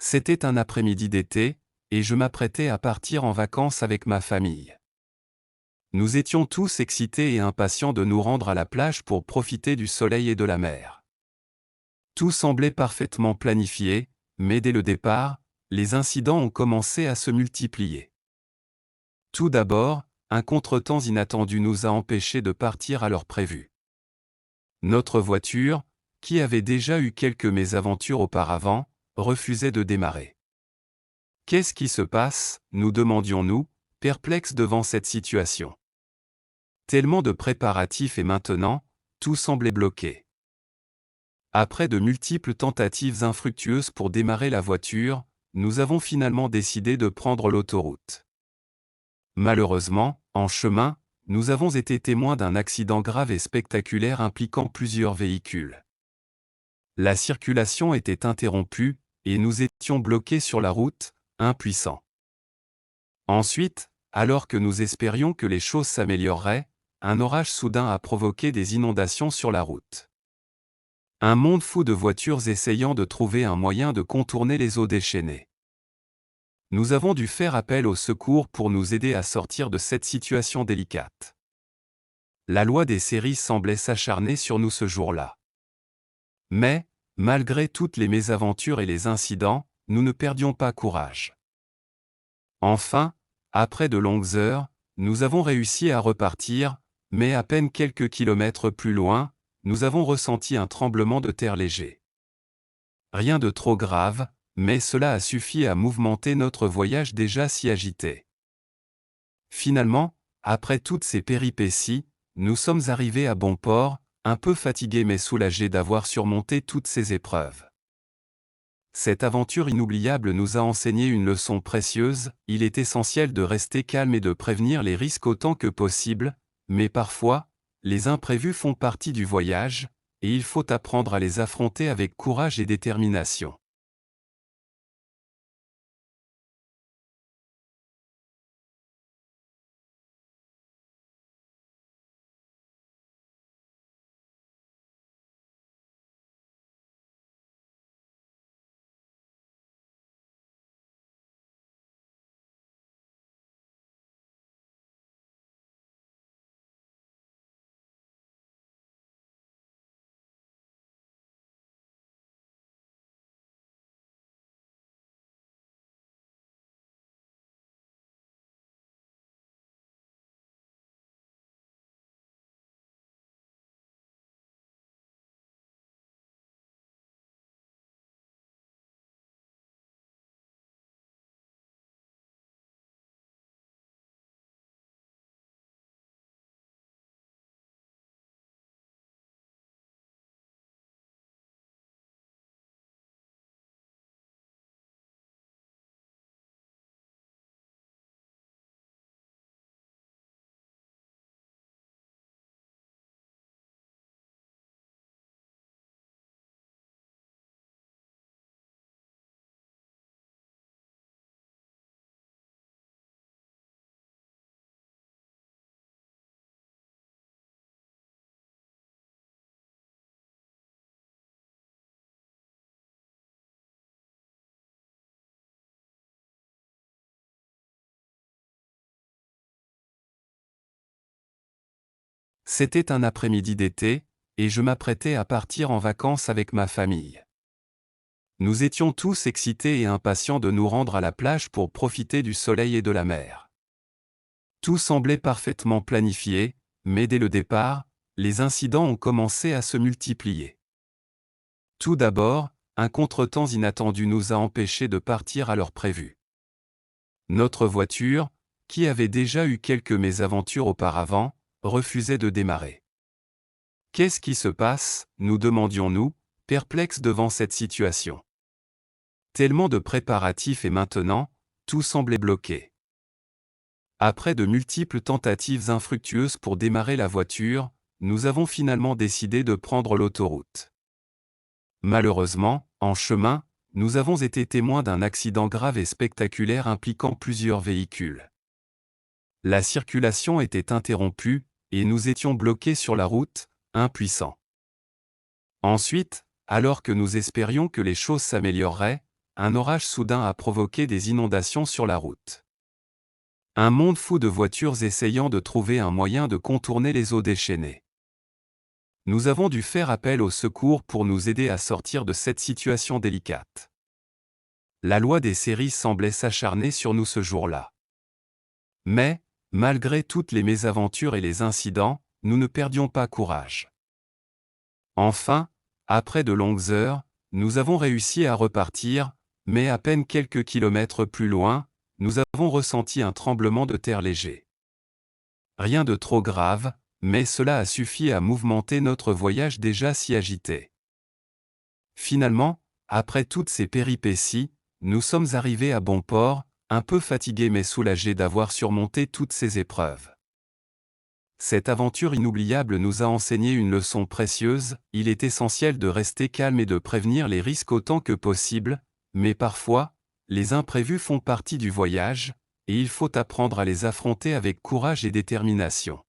C'était un après-midi d'été, et je m'apprêtais à partir en vacances avec ma famille. Nous étions tous excités et impatients de nous rendre à la plage pour profiter du soleil et de la mer. Tout semblait parfaitement planifié, mais dès le départ, les incidents ont commencé à se multiplier. Tout d'abord, un contretemps inattendu nous a empêchés de partir à l'heure prévue. Notre voiture, qui avait déjà eu quelques mésaventures auparavant, refusait de démarrer. Qu'est-ce qui se passe, nous demandions-nous, perplexes devant cette situation. Tellement de préparatifs et maintenant, tout semblait bloqué. Après de multiples tentatives infructueuses pour démarrer la voiture, nous avons finalement décidé de prendre l'autoroute. Malheureusement, en chemin, nous avons été témoins d'un accident grave et spectaculaire impliquant plusieurs véhicules. La circulation était interrompue, et nous étions bloqués sur la route, impuissants. Ensuite, alors que nous espérions que les choses s'amélioreraient, un orage soudain a provoqué des inondations sur la route. Un monde fou de voitures essayant de trouver un moyen de contourner les eaux déchaînées. Nous avons dû faire appel au secours pour nous aider à sortir de cette situation délicate. La loi des séries semblait s'acharner sur nous ce jour-là. Mais, malgré toutes les mésaventures et les incidents, nous ne perdions pas courage. Enfin, après de longues heures, nous avons réussi à repartir, mais à peine quelques kilomètres plus loin, nous avons ressenti un tremblement de terre léger. Rien de trop grave, mais cela a suffi à mouvementer notre voyage déjà si agité. Finalement, après toutes ces péripéties, nous sommes arrivés à bon port, un peu fatigués mais soulagés d'avoir surmonté toutes ces épreuves. Cette aventure inoubliable nous a enseigné une leçon précieuse, il est essentiel de rester calme et de prévenir les risques autant que possible, mais parfois, les imprévus font partie du voyage, et il faut apprendre à les affronter avec courage et détermination. C'était un après-midi d'été, et je m'apprêtais à partir en vacances avec ma famille. Nous étions tous excités et impatients de nous rendre à la plage pour profiter du soleil et de la mer. Tout semblait parfaitement planifié, mais dès le départ, les incidents ont commencé à se multiplier. Tout d'abord, un contretemps inattendu nous a empêchés de partir à l'heure prévue. Notre voiture, qui avait déjà eu quelques mésaventures auparavant, refusait de démarrer. Qu'est-ce qui se passe, nous demandions-nous, perplexes devant cette situation. Tellement de préparatifs et maintenant, tout semblait bloqué. Après de multiples tentatives infructueuses pour démarrer la voiture, nous avons finalement décidé de prendre l'autoroute. Malheureusement, en chemin, nous avons été témoins d'un accident grave et spectaculaire impliquant plusieurs véhicules. La circulation était interrompue, et nous étions bloqués sur la route, impuissants. Ensuite, alors que nous espérions que les choses s'amélioreraient, un orage soudain a provoqué des inondations sur la route. Un monde fou de voitures essayant de trouver un moyen de contourner les eaux déchaînées. Nous avons dû faire appel au secours pour nous aider à sortir de cette situation délicate. La loi des séries semblait s'acharner sur nous ce jour-là. Mais, malgré toutes les mésaventures et les incidents, nous ne perdions pas courage. Enfin, après de longues heures, nous avons réussi à repartir, mais à peine quelques kilomètres plus loin, nous avons ressenti un tremblement de terre léger. Rien de trop grave, mais cela a suffi à mouvementer notre voyage déjà si agité. Finalement, après toutes ces péripéties, nous sommes arrivés à bon port, un peu fatigués mais soulagés d'avoir surmonté toutes ces épreuves. Cette aventure inoubliable nous a enseigné une leçon précieuse, il est essentiel de rester calme et de prévenir les risques autant que possible, mais parfois, les imprévus font partie du voyage, et il faut apprendre à les affronter avec courage et détermination.